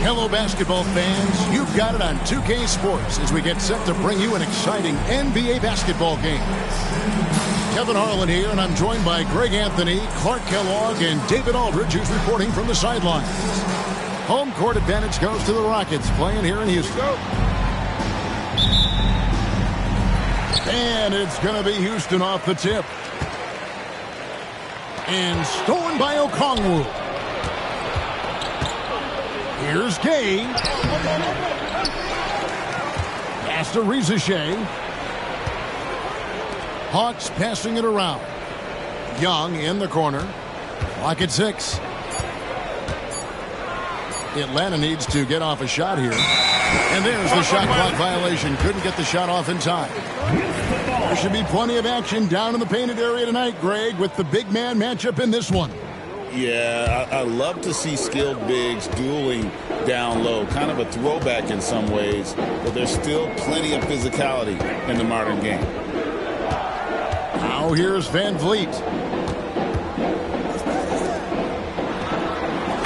Hello, basketball fans. You've got it on 2K Sports as we get set to bring you an exciting NBA basketball game. Kevin Harlan here, and I'm joined by Greg Anthony, Clark Kellogg, and David Aldridge, who's reporting from the sidelines. Home court advantage goes to the Rockets, playing here in Houston. And it's going to be Houston off the tip. And stolen by Okongwu. Here's Gay. Pass to Rizeshe. Hawks passing it around. Young in the corner. Clock at 6. Atlanta needs to get off a shot here. And there's the shot clock violation. Couldn't get the shot off in time. There should be plenty of action down in the painted area tonight, Greg, with the big man matchup in this one. Yeah, I love to see skilled bigs dueling down low. Kind of a throwback in some ways, but there's still plenty of physicality in the modern game. Now here's Van Vliet.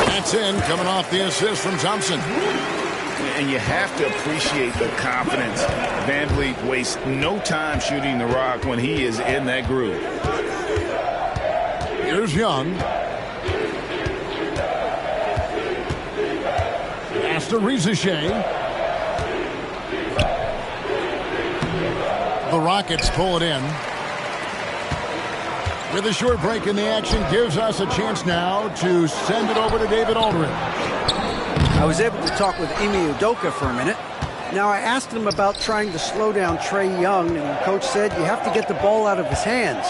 That's in, coming off the assist from Thompson. And you have to appreciate the confidence. Van Vliet wastes no time shooting the rock when he is in that groove. Here's Young. Pass to Rizeshe. The Rockets pull it in. With a short break in the action, gives us a chance now to send it over to David Aldridge. I was able to talk with Ime Udoka for a minute. Now, I asked him about trying to slow down Trae Young, and the coach said you have to get the ball out of his hands.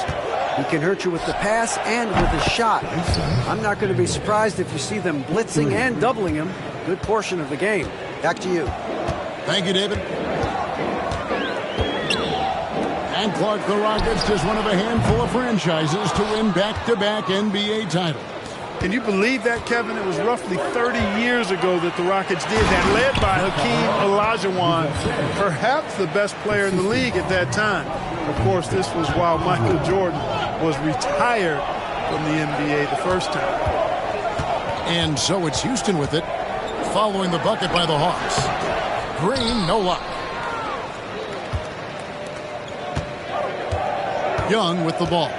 He can hurt you with the pass and with his shot. I'm not going to be surprised if you see them blitzing and doubling him a good portion of the game. Back to you. Thank you, David. And Clark, the Rockets, just one of a handful of franchises to win back-to-back NBA titles. Can you believe that, Kevin? It was roughly 30 years ago that the Rockets did that, led by Hakeem Olajuwon, perhaps the best player in the league at that time. Of course, this was while Michael Jordan was retired from the NBA the first time. And so it's Houston with it, following the bucket by the Hawks. Green, no luck. Young with the ball.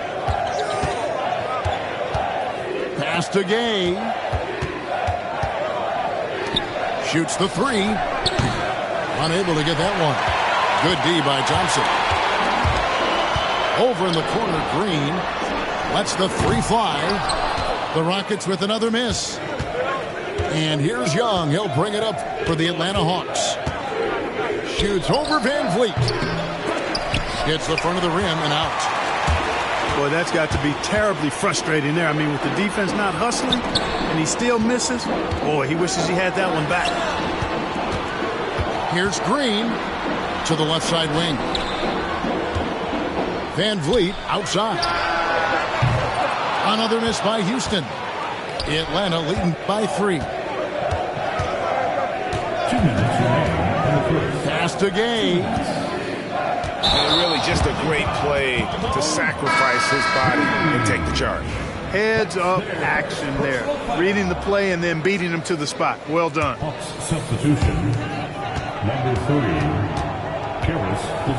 Pass to Gay. Shoots the three. Unable to get that one. Good D by Thompson. Over in the corner, Green lets the three fly. The Rockets with another miss. And here's Young. He'll bring it up for the Atlanta Hawks. Shoots over Van Vliet. Hits the front of the rim and out. Boy, that's got to be terribly frustrating there. I mean, with the defense not hustling and he still misses, boy, he wishes he had that one back. Here's Green to the left side wing. Van Vliet outside. Another miss by Houston. Atlanta leading by 3. 2 minutes remaining. Pass to Gay. And really just a great play to sacrifice his body and take the charge. Heads up action there. Reading the play and then beating him to the spot. Well done. Substitution. Number 3.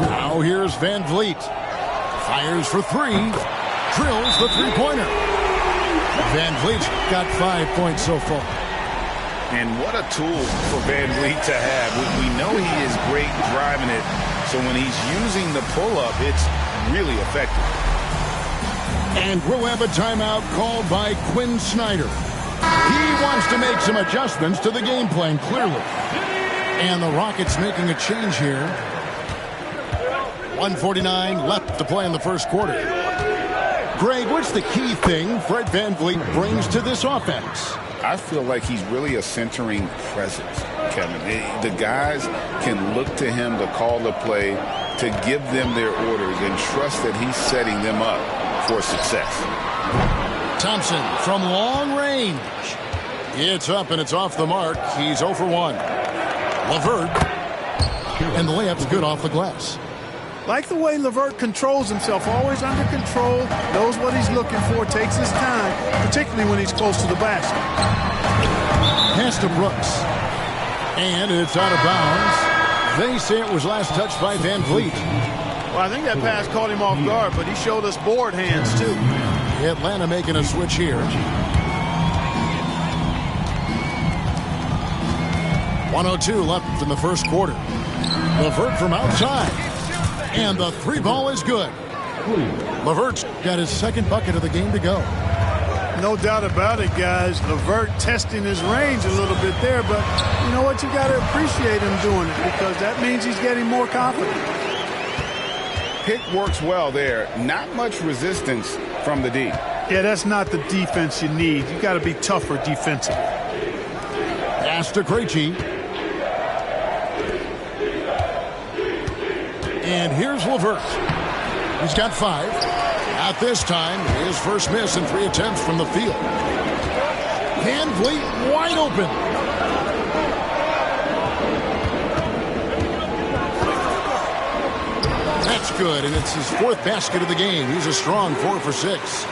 Now here's Van Vliet. Fires for 3. Drills the three-pointer. Van Vliet's got 5 points so far. And what a tool for Van Vliet to have. We know he is great driving it. So when he's using the pull-up, it's really effective. And we'll have a timeout called by Quinn Snyder. He wants to make some adjustments to the game plan, clearly. And the Rockets making a change here. 1:49 left to play in the first quarter. Greg, what's the key thing Fred Van Vliet brings to this offense? I feel like he's really a centering presence, Kevin. The guys can look to him to call the play, to give them their orders, and trust that he's setting them up for success. Thompson from long range. It's up and it's off the mark. He's 0 for 1. LeVert. And the layup's good off the glass. Like the way LeVert controls himself, always under control, knows what he's looking for, takes his time, particularly when he's close to the basket. Pass to Brooks. And it's out of bounds. They say it was last touched by Van Vliet. Well, I think that pass caught him off guard, but he showed us board hands, too. Atlanta making a switch here. 1:02 left in the first quarter. LeVert from outside. And the three ball is good. LeVert's got his second bucket of the game to go. No doubt about it, guys. LeVert testing his range a little bit there, but you know what? You got to appreciate him doing it because that means he's getting more confident. Pick works well there. Not much resistance from the D. Yeah, that's not the defense you need. You got to be tougher defensively. Pass to Krejci. And here's LeVert. He's got 5. At this time, his first miss in 3 attempts from the field. Van Vliet wide open. That's good, and it's his 4th basket of the game. He's a strong 4 for 6.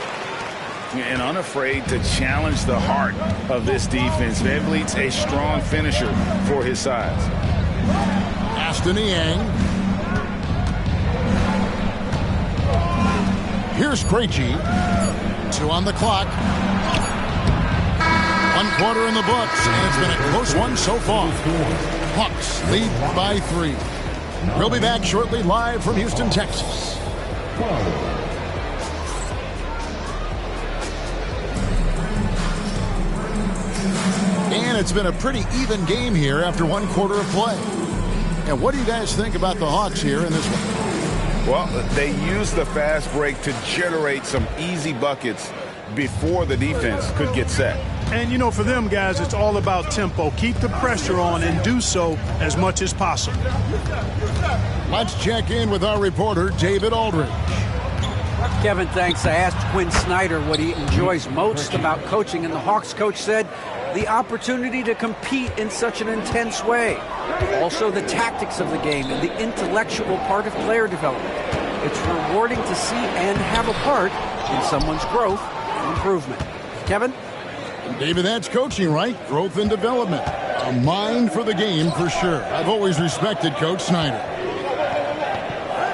And unafraid to challenge the heart of this defense. Van Vliet's a strong finisher for his size. Aston Yang. Here's Krejci. 2 on the clock. 1 quarter in the books, and it's been a close one so far. Hawks lead by 3. We'll be back shortly live from Houston, Texas. And it's been a pretty even game here after 1 quarter of play. And what do you guys think about the Hawks here in this one? Well, they used the fast break to generate some easy buckets before the defense could get set. And, you know, for them, guys, it's all about tempo. Keep the pressure on and do so as much as possible. Let's check in with our reporter, David Aldridge. Kevin, thanks. I asked Quinn Snyder what he enjoys most about coaching, and the Hawks coach said the opportunity to compete in such an intense way. Also, the tactics of the game and the intellectual part of player development. It's rewarding to see and have a part in someone's growth and improvement. Kevin? David, that's coaching, right? Growth and development. A mind for the game for sure. I've always respected Coach Snyder.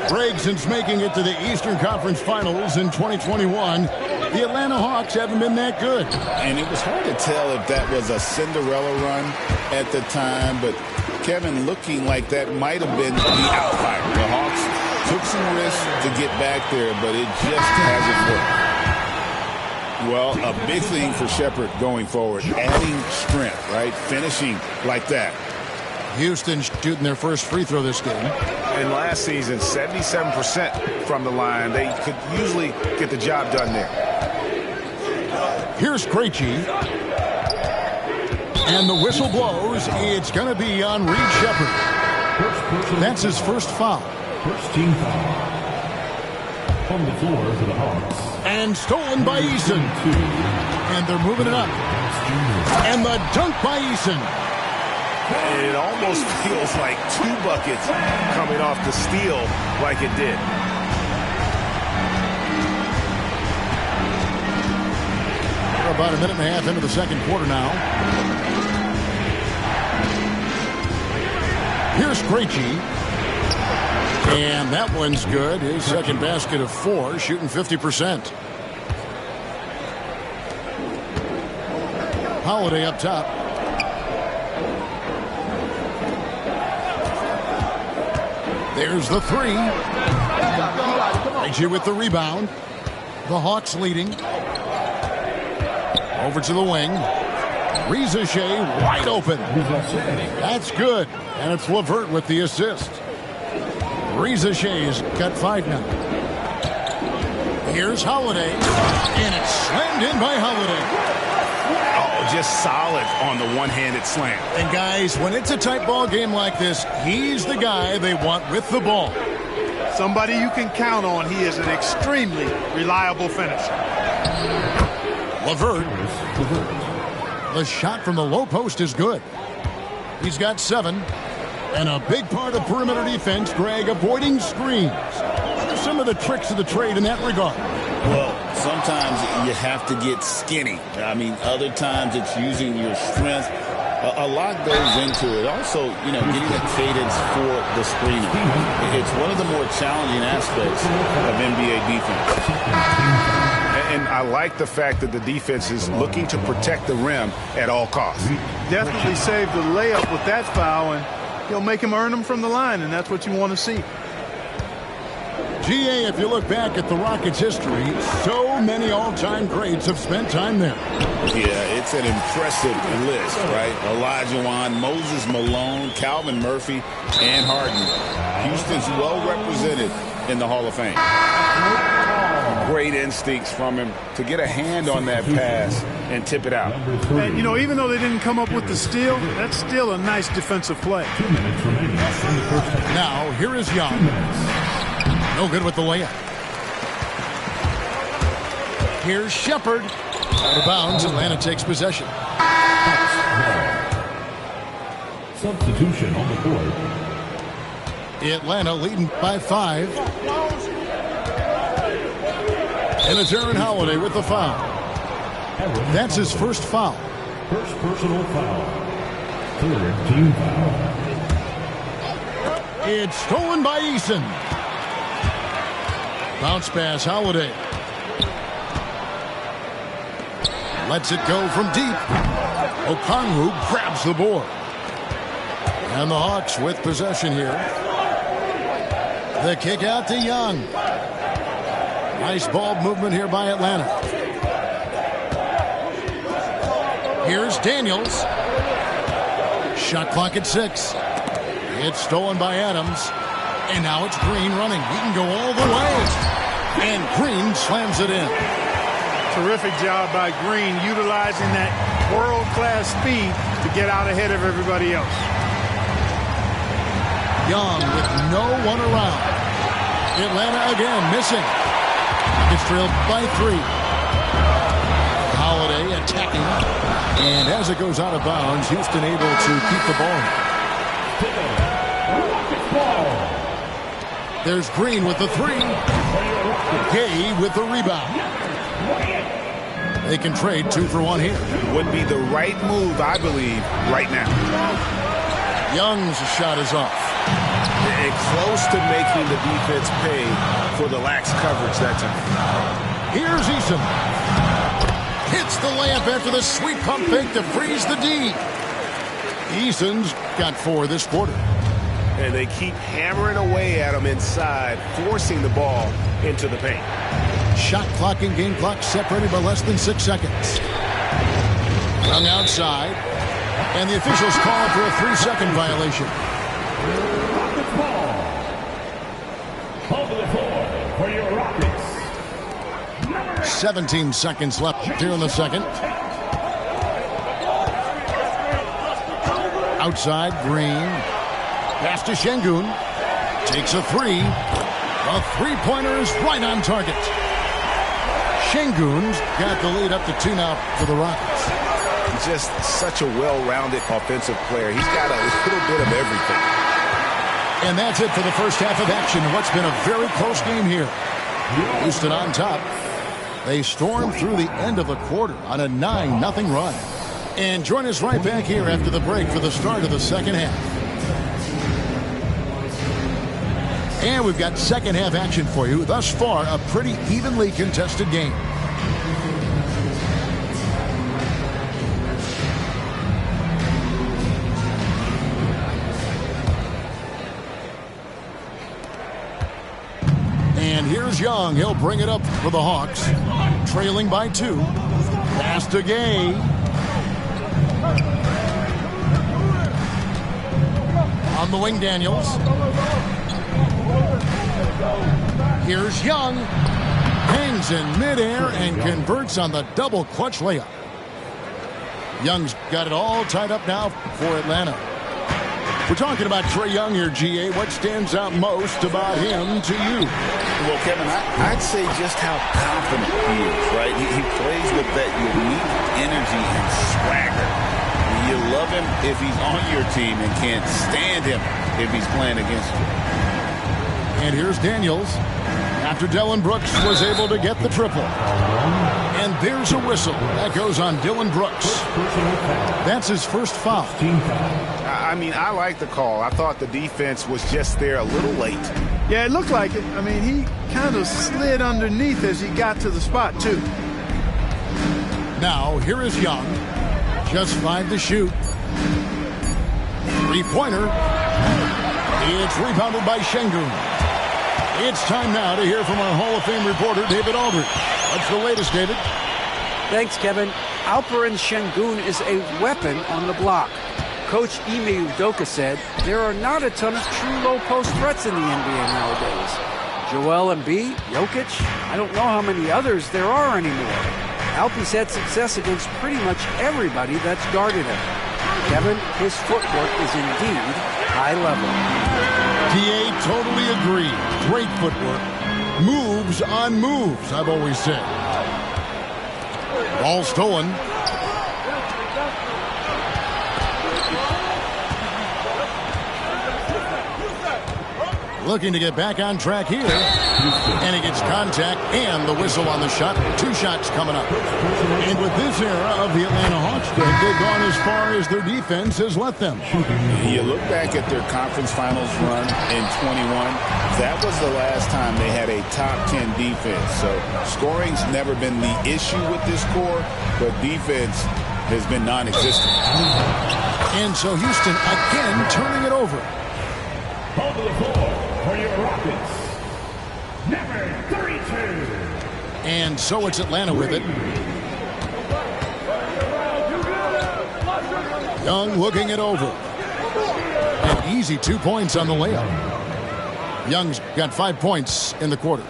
Greg, since making it to the Eastern Conference Finals in 2021, the Atlanta Hawks haven't been that good. And it was hard to tell if that was a Cinderella run at the time, but Kevin, looking like that might have been the outlier. The Hawks took some risks to get back there, but it just hasn't worked. Well, a big thing for Shepherd going forward, adding strength, right? Finishing like that. Houston shooting their first free throw this game. And last season, 77% from the line. They could usually get the job done there. Here's Krejci. And the whistle blows. It's going to be on Reed Shepherd. That's his first foul. First team foul. On the floor for the Hawks. And stolen by Eason. And they're moving it up. And the dunk by Eason. It almost feels like 2 buckets coming off the steal like it did. We're about a minute and a half into the second quarter now. Here's Krejci. And that one's good. His second basket of 4, shooting 50%. Holiday up top. There's the 3. Krejci with the rebound. The Hawks leading. Over to the wing. Reza Shea wide open. That's good. And it's LeVert with the assist. Reza Shea's got 5 now. Here's Holiday. And it's slammed in by Holiday. Oh, just solid on the one-handed slam. And guys, when it's a tight ball game like this, he's the guy they want with the ball. Somebody you can count on. He is an extremely reliable finisher. LeVert. The shot from the low post is good. He's got 7. And a big part of perimeter defense, Greg, avoiding screens. What are some of the tricks of the trade in that regard? Well, sometimes you have to get skinny. I mean, other times it's using your strength A lot goes into it. Also, getting a cadence for the screening. It's one of the more challenging aspects of NBA defense. And I like the fact that the defense is looking to protect the rim at all costs. Definitely saved the layup with that foul, and he'll make him earn them from the line, and that's what you want to see. GA, if you look back at the Rockets' history, so many all-time greats have spent time there. Yeah, it's an impressive list, right? Olajuwon, Moses Malone, Calvin Murphy, and Harden. Houston's well represented in the Hall of Fame. Great instincts from him to get a hand on that pass and tip it out. And, even though they didn't come up with the steal, that's still a nice defensive play. 2 minutes remaining. Now, here is Young. No good with the layup. Here's Shepard. Out of bounds, Atlanta takes possession. Substitution on the board. Atlanta leading by 5. And it's Aaron Holiday with the foul. That's his first foul. First personal foul. Third team foul. It's stolen by Eason. Bounce pass, Holiday. Lets it go from deep. Okongwu grabs the board. And the Hawks with possession here. The kick out to Young. Nice ball movement here by Atlanta. Here's Daniels. Shot clock at 6. It's stolen by Adams. And now it's Green running. He can go all the way. And Green slams it in. Terrific job by Green, utilizing that world-class speed to get out ahead of everybody else. Young with no one around. Atlanta again missing. It's trailed by 3. Holiday attacking. And as it goes out of bounds, Houston able to keep the ball. There's Green with the 3. Gay with the rebound. They can trade 2 for 1 here. Would be the right move, I believe, right now. Young's shot is off. Close to making the defense pay for the lax coverage that time. Here's Eason. Hits the layup after the sweet pump fake to freeze the D. Eason's got 4 this quarter. And they keep hammering away at him inside, forcing the ball into the paint. Shot clock and game clock separated by less than 6 seconds. Young outside. And the officials call for a 3-second violation. On the floor for your Rockets. 17 seconds left here in the second. Outside, Green. Pass to Şengün. Takes a 3. A 3-pointer is right on target. Şengün's got the lead up to 2 now for the Rockets. Just such a well-rounded offensive player. He's got a little bit of everything. And that's it for the first half of action. What's been a very close game here. Houston on top. They storm through the end of the quarter on a 9-0 run. And join us right back here after the break for the start of the second half. And we've got second half action for you. Thus far, a pretty evenly contested game. And here's Young. He'll bring it up for the Hawks. Trailing by 2. Pass to Gay. On the wing, Daniels. Here's Young. Hangs in midair and converts on the double clutch layup. Young's got it all tied up now for Atlanta. We're talking about Trae Young here, GA. What stands out most about him to you? Well, Kevin, I'd say just how confident he is, right? He plays with that unique energy and swagger. You love him if he's on your team and can't stand him if he's playing against you. And here's Daniels. after Dillon Brooks was able to get the triple. And there's a whistle. That goes on Dillon Brooks. That's his first foul. I mean, I like the call. I thought the defense was just there a little late. Yeah, it looked like it. I mean, he kind of slid underneath as he got to the spot, too. Now, here is Young. Just 5 to shoot. Three-pointer. It's rebounded by Şengün. It's time now to hear from our Hall of Fame reporter, David Aldridge. What's the latest, David? Thanks, Kevin. Alperen Şengün is a weapon on the block. Coach Ime Udoka said there are not a ton of true low-post threats in the NBA nowadays. Joel Embiid, Jokic, I don't know how many others there are anymore. Alpe's had success against pretty much everybody that's guarded him. Kevin, his footwork is indeed high level. DA totally agree. Great footwork. Moves on moves, I've always said. Ball stolen. Looking to get back on track here. And he gets contact and the whistle on the shot. 2 shots coming up. And with this era of the Atlanta Hawks, they've gone as far as their defense has let them. You look back at their conference finals run in 21. That was the last time they had a top 10 defense. So scoring's never been the issue with this core, but defense has been non-existent. And so Houston again turning it over. On the floor for your Rockets, number 32. And so it's Atlanta with it. Young looking it over. An easy 2 points on the layup. Young's got 5 points in the quarter.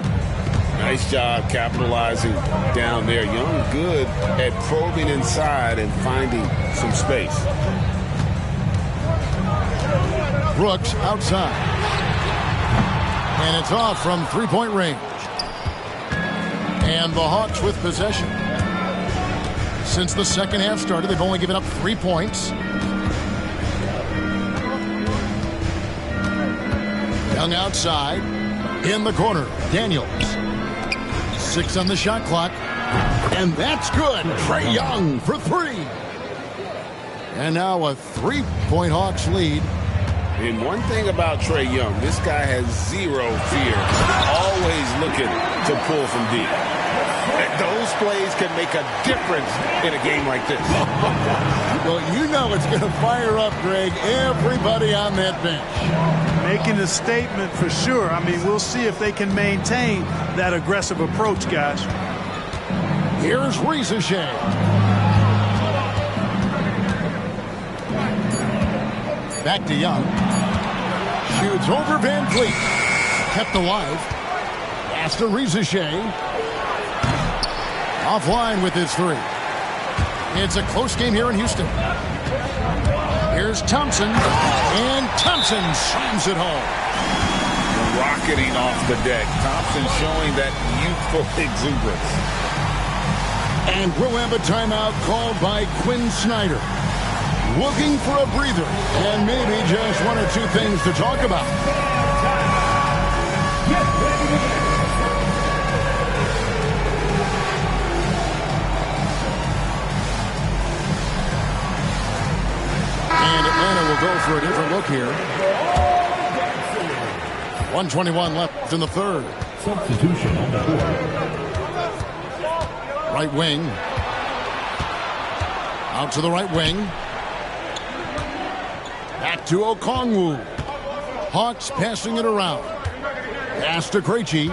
Nice job capitalizing down there. Young good at probing inside and finding some space. Brooks outside. And it's off from 3-point range. And the Hawks with possession. Since the second half started, they've only given up 3 points. Young outside. In the corner, Daniels. 6 on the shot clock. And that's good. Trae Young for 3. And now a 3-point Hawks lead. And one thing about Trae Young, this guy has zero fear. Always looking to pull from deep. Those plays can make a difference in a game like this. Well, you know it's going to fire up, Greg, everybody on that bench. Making a statement for sure. I mean, we'll see if they can maintain that aggressive approach, guys. Here's Ricochet. Back to Young. Shoots over Van Fleet. Kept alive. Pass to Ricochet. Offline with his 3. It's a close game here in Houston. Here's Thompson. And Thompson slams it home. Rocketing off the deck. Thompson showing that youthful exuberance. And we'll have a timeout called by Quinn Snyder. Looking for a breather and maybe just 1 or 2 things to talk about. And Atlanta will go for a different look here. 1:21 left in the third. Substitution on the board. Right wing. Out to the right wing. Back to Okongwu. Hawks passing it around. Pass to Krejci.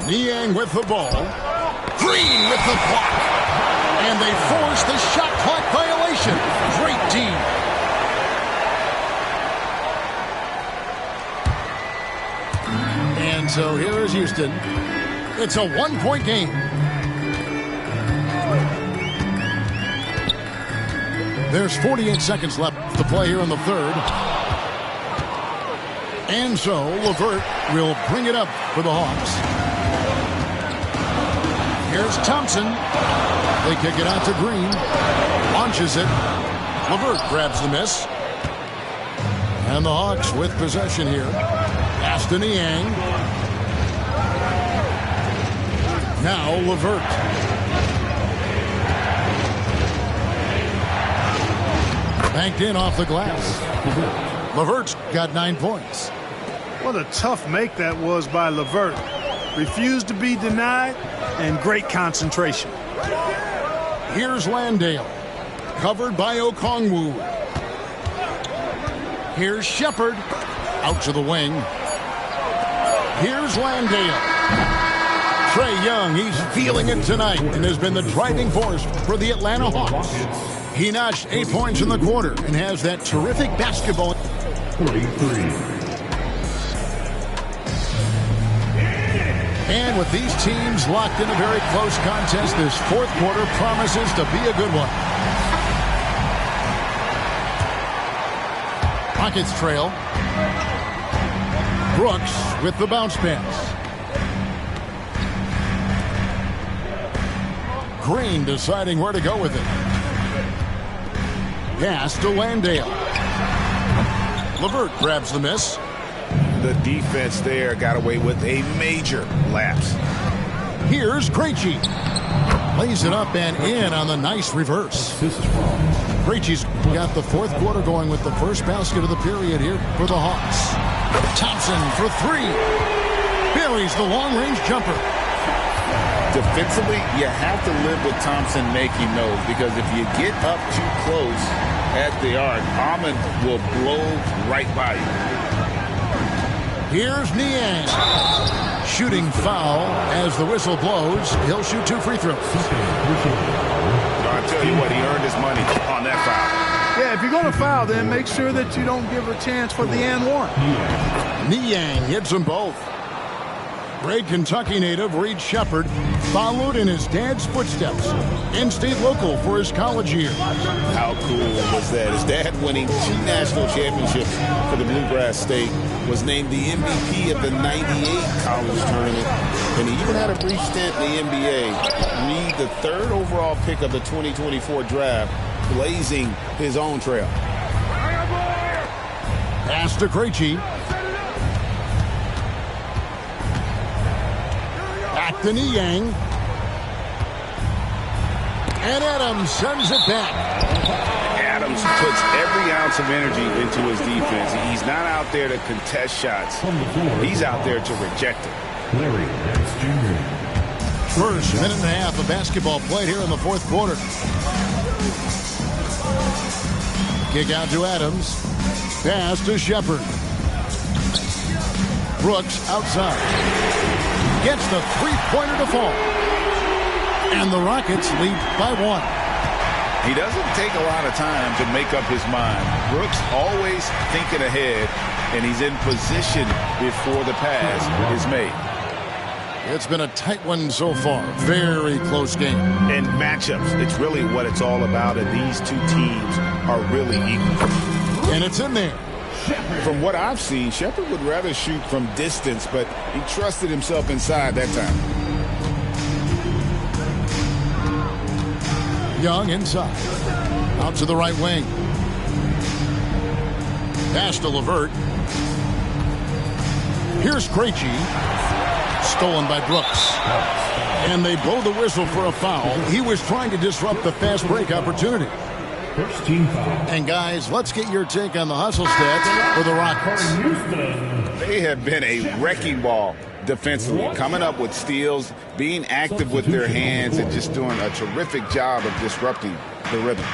Niang with the ball. Green with the block. And they force the shot clock violation. Great team. And so here is Houston. It's a 1-point game. There's 48 seconds left to play here in the third. And so LeVert will bring it up for the Hawks. Here's Thompson. They kick it out to Green. Launches it. LeVert grabs the miss. And the Hawks with possession here. Pass to Niang. Now Levert. Banked in off the glass. Levert's got 9 points. What a tough make that was by Levert. Refused to be denied, and great concentration. Here's Landale. Covered by Okongwu. Here's Shepard. Out to the wing. Here's Landale. Trae Young, he's feeling it tonight and has been the driving force for the Atlanta Hawks. He notched 8 points in the quarter and has that terrific basketball. 43. And with these teams locked in a very close contest, this fourth quarter promises to be a good one. Rockets trail. Brooks with the bounce pass. Green deciding where to go with it. Pass to Landale. Levert grabs the miss. The defense there got away with a major lapse. Here's Krejci. Lays it up and in on the nice reverse. Krejci's got the fourth quarter going with the first basket of the period here for the Hawks. Thompson for 3. Buries the long-range jumper. Defensively, you have to live with Thompson making those, because if you get up too close at the arc, Ahmed will blow right by you. Here's Niang. Shooting foul as the whistle blows. He'll shoot 2 free throws. I'll tell you what, he earned his money on that foul. Yeah, if you're going to foul, then make sure that you don't give a chance for the and one. Niang hits them both. Great Kentucky native Reed Shepard followed in his dad's footsteps. In-state local for his college years. How cool was that? His dad winning 2 national championships for the Bluegrass State, was named the MVP of the '98 college tournament, and he even had a brief stint in the NBA. Reed, the 3rd overall pick of the 2024 draft, blazing his own trail. Pass to Krejci. Back to Niang. And Adams sends it back. Adams puts every ounce of energy into his defense. He's not out there to contest shots. He's out there to reject it. First minute and a half of basketball played here in the fourth quarter. Kick out to Adams. Pass to Shepard. Brooks outside. Gets the three-pointer to fall. And the Rockets lead by 1. He doesn't take a lot of time to make up his mind. Brooks always thinking ahead, and he's in position before the pass is made. It's been a tight one so far. Very close game. And matchups, it's really what it's all about, and these two teams are really equal. And it's in there. From what I've seen, Shepard would rather shoot from distance, but he trusted himself inside that time. Young inside. Out to the right wing. Pass to Levert. Here's Krejci. Stolen by Brooks. And they blow the whistle for a foul. He was trying to disrupt the fast break opportunity. First team foul. And guys, let's get your take on the hustle stats for the Rockets. They have been a wrecking ball defensively, coming up with steals, being active with their hands, and just doing a terrific job of disrupting the rhythm.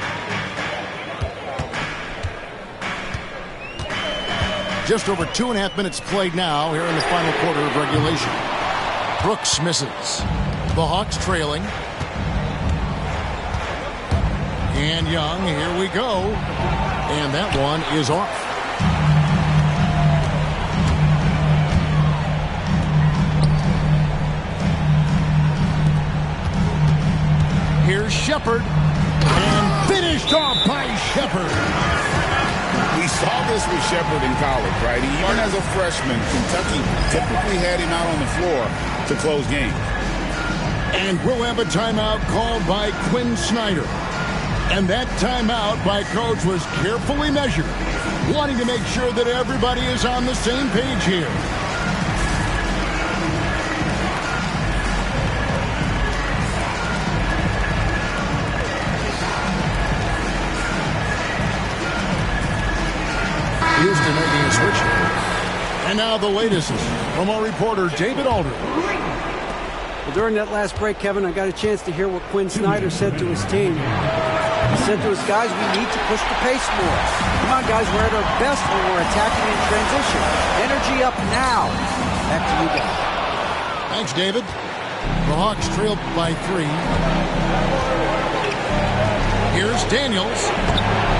Just over 2.5 minutes played now here in the final quarter of regulation. Brooks misses. The Hawks trailing. And Young, here we go. And that one is off. Here's Shepard. And finished off by Shepard. We saw this with Shepard in college, right? Even as a freshman, Kentucky typically had him out on the floor to close games. And we'll have a timeout called by Quinn Snyder. And that timeout by Coach was carefully measured. wanting to make sure that everybody is on the same page here. Houston making a switch. And now the latest from our reporter, David Aldridge. Well, during that last break, Kevin, I got a chance to hear what Quinn Snyder said to his team. He said to his guys, we need to push the pace more. Come on, guys, we're at our best when we're attacking in transition. Energy up now. Back to you guys. Thanks, David. The Hawks trailed by 3. Here's Daniels.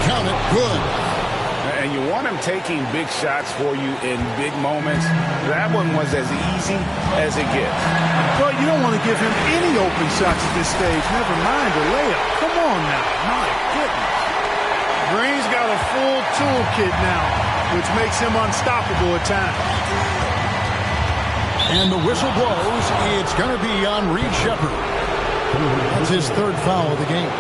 Count it. Good. And you want him taking big shots for you in big moments. That one was as easy as it gets. Well, you don't want to give him any open shots at this stage. Never mind a layup. Come on now. My goodness. Green's got a full toolkit now, which makes him unstoppable at times. And the whistle blows. It's going to be on Reed Sheppard. That's his 3rd foul of the game.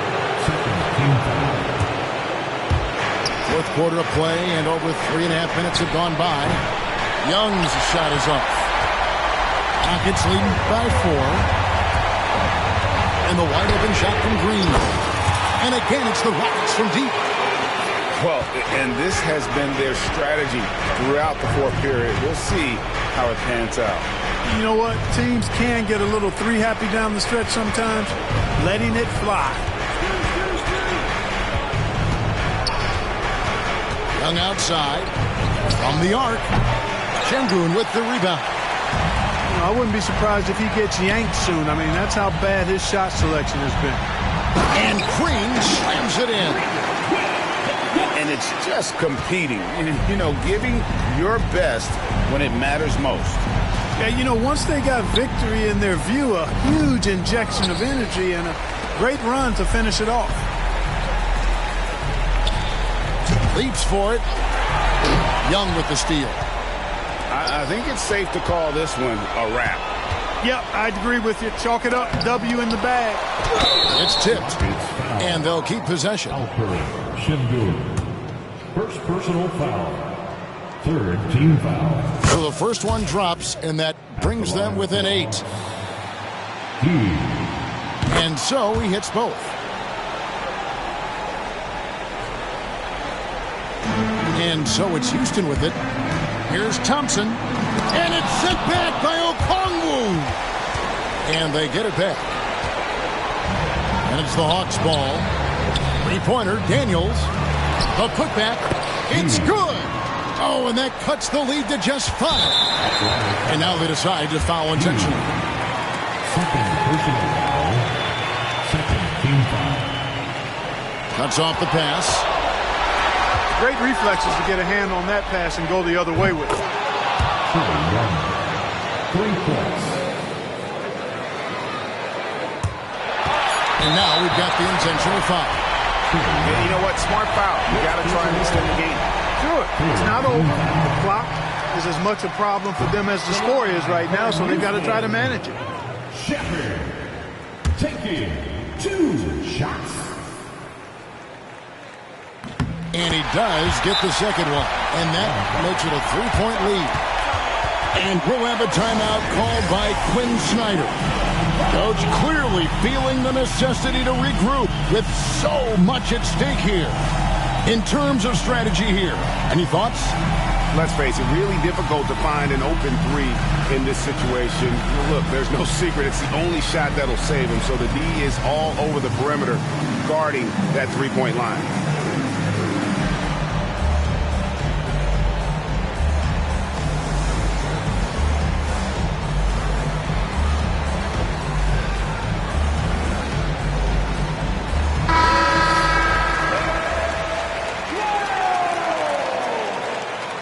Fourth quarter of play, and over 3.5 minutes have gone by. Young's shot is off. Rockets leading by 4. And the wide open shot from Green. And again, it's the Rockets from deep. Well, and this has been their strategy throughout the 4th period. We'll see how it pans out. You know what? Teams can get a little 3-happy down the stretch sometimes. Letting it fly. Young outside. From the arc. Şengün with the rebound. You know, I wouldn't be surprised if he gets yanked soon. I mean, that's how bad his shot selection has been. And Green slams it in. And it's just competing. You know, giving your best when it matters most. Yeah, you know, once they got victory in their view, a huge injection of energy and a great run to finish it off. Leaps for it. Young with the steal. I think it's safe to call this one a wrap. Yep, I'd agree with you. Chalk it up. W in the bag. It's tipped. And they'll keep possession. Şengün. First personal foul. 3rd team foul. So the first one drops, and that brings them within 8. And so he hits both. And so it's Houston with it. Here's Thompson. And it's sent back by Okongwu. And they get it back. And it's the Hawks ball. 3-pointer, Daniels. The putback. It's good. Oh, and that cuts the lead to just 5. And now they decide to foul intentionally. Second personal foul. 2nd team foul. Cuts off the pass. Great reflexes to get a hand on that pass and go the other way with it. 3 points. And now we've got the intentional foul. Yeah, you know what? Smart foul. You got to try and extend the game. Sure. It's not over. The clock is as much a problem for them as the score is right now, so they've got to try to manage it. Sheppard taking 2 shots. And he does get the second one. And that makes it a 3-point lead. And we'll have a timeout called by Quinn Snyder. Coach clearly feeling the necessity to regroup with so much at stake here. In terms of strategy here, any thoughts? Let's face it, really difficult to find an open 3 in this situation. Look, there's no secret. It's the only shot that'll save him. So the D is all over the perimeter guarding that 3-point line.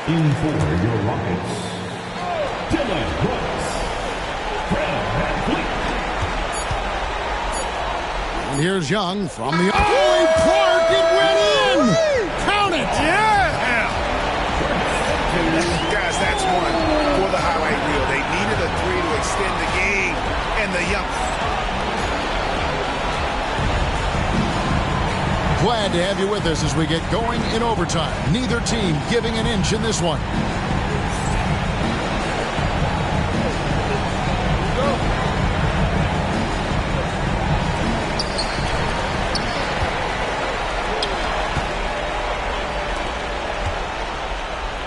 In for your Rockets, Dylan Brooks, Fred VanVleet. And here's Young from the... Oh, Clark, it went in! Count it! Yeah! Guys, that's one for the highlight reel. They needed a 3 to extend the game, and the Young... Glad to have you with us as we get going in overtime. Neither team giving an inch in this one.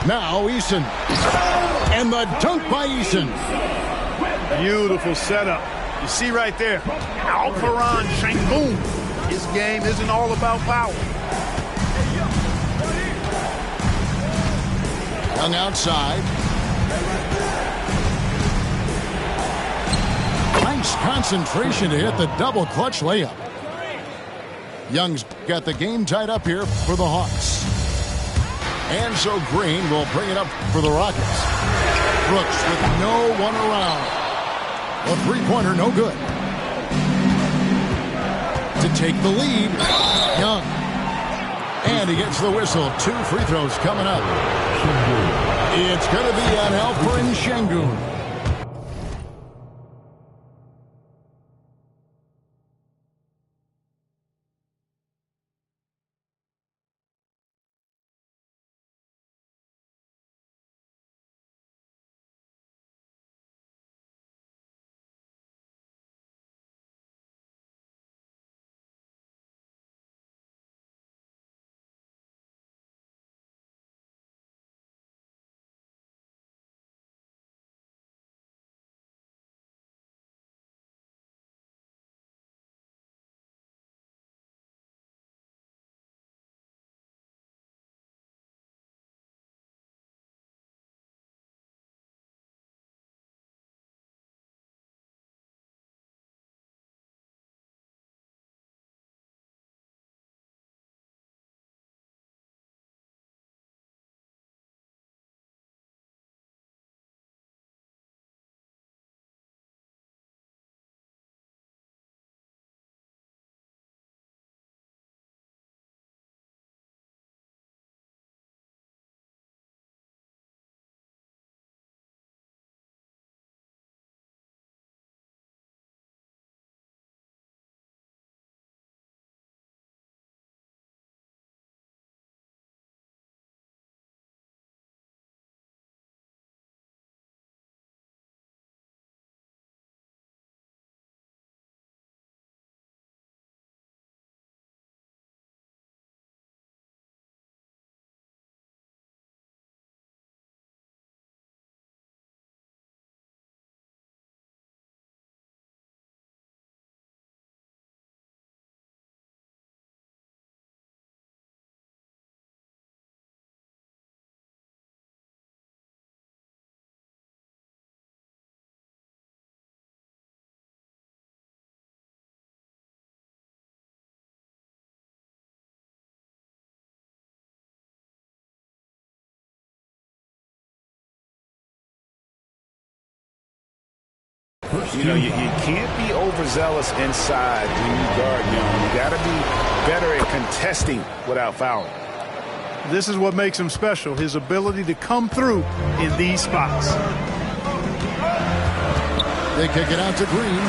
Now Eason. And the dunk by Eason. Beautiful setup. You see right there, Alperon Şengün. His game isn't all about power. Young outside. Nice concentration to hit the double clutch layup. Young's got the game tied up here for the Hawks. And so Green will bring it up for the Rockets. Brooks with no one around. A three-pointer, no good. To take the lead, Young. And he gets the whistle. 2 free throws coming up. It's going to be on Alperon Şengün. You know, you can't be overzealous inside when you guard Young. You got to be better at contesting without fouling. This is what makes him special, his ability to come through in these spots. They kick it out to Green.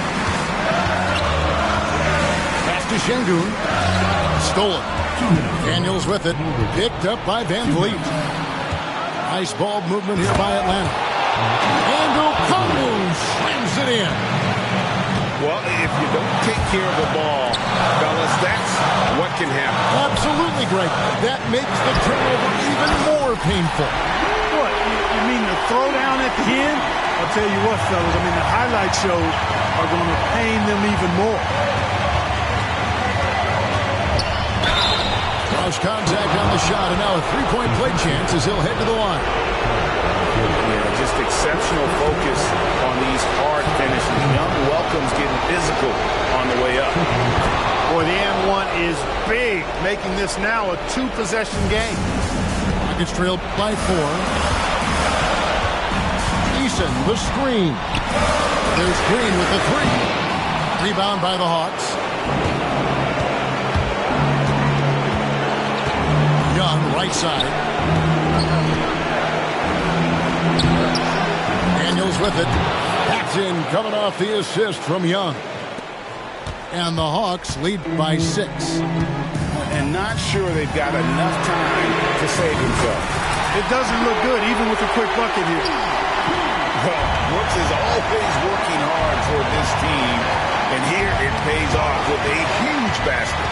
Pass to Şengün. Stolen. Daniels with it. Picked up by Van Vliet. Nice ball movement here by Atlanta. And Okongwu slams it in. Well, if you don't take care of the ball, fellas, that's what can happen. Absolutely, Greg. That makes the turnover even more painful. What? You mean the throwdown at the end? I'll tell you what, fellas. I mean, the highlight shows are going to pain them even more. Cross contact on the shot, and now a three-point play chance as he'll head to the line. Yeah, just exceptional focus on these hard finishes. Young welcomes getting physical on the way up. Boy, the and one is big, making this now a two-possession game. Rockets trail by 4. Eason, the screen. There's Green with the 3. Rebound by the Hawks. Young, right side. Daniels with it. That's in, coming off the assist from Young. And the Hawks lead by 6. and not sure they've got enough time to save themselves. It doesn't look good, even with a quick bucket here. Well, Brooks is always working hard for this team, and here it pays off with a huge basket.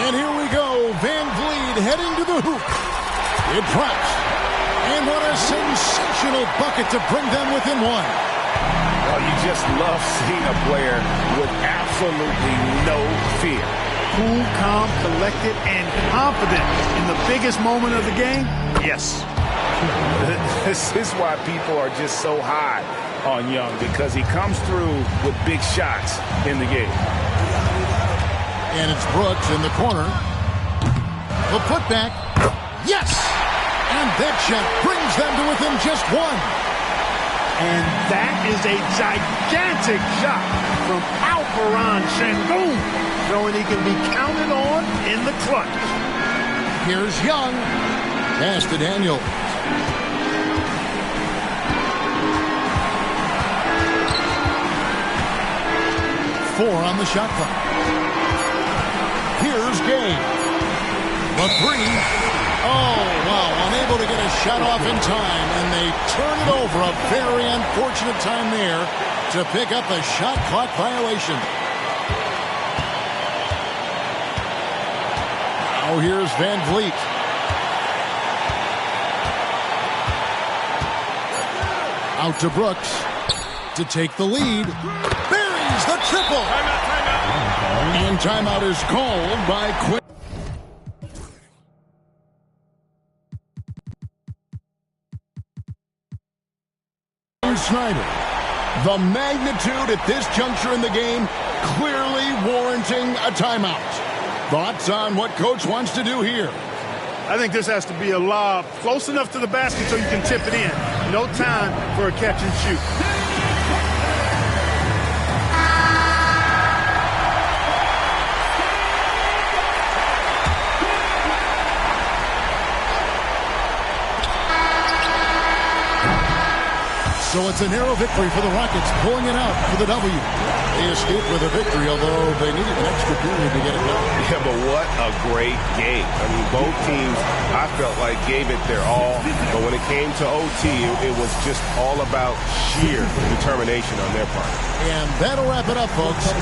And here we go. Van Vliet heading to the hoop. It drops. And what a sensational bucket to bring them within one. Well, you just love seeing a player with absolutely no fear. Cool, calm, collected, and confident in the biggest moment of the game? Yes. This is why people are just so high on Young, because he comes through with big shots in the game. And it's Brooks in the corner. The putback. Yes! And that shot brings them to within just one. And that is a gigantic shot from Alperon Şengün, showing he can be counted on in the clutch. Here's Young. Pass to Daniel. Four on the shot clock. Here's Gay. The three. Oh, wow. Unable to get a shot off in time, and they turn it over. A very unfortunate time there to pick up a shot clock violation. Now here's Van Vliet. Out to Brooks to take the lead. Buries the triple. And timeout is called by Quinn. Snyder. The magnitude at this juncture in the game clearly warranting a timeout. Thoughts on what Coach wants to do here? I think this has to be a lob close enough to the basket so you can tip it in. No time for a catch and shoot. So it's a narrow victory for the Rockets, pulling it out for the W. They escaped with a victory, although they needed an extra period to get it done. Yeah, but what a great game. I mean, both teams, I felt like, gave it their all. But when it came to OT, it was just all about sheer determination on their part. And that'll wrap it up, folks.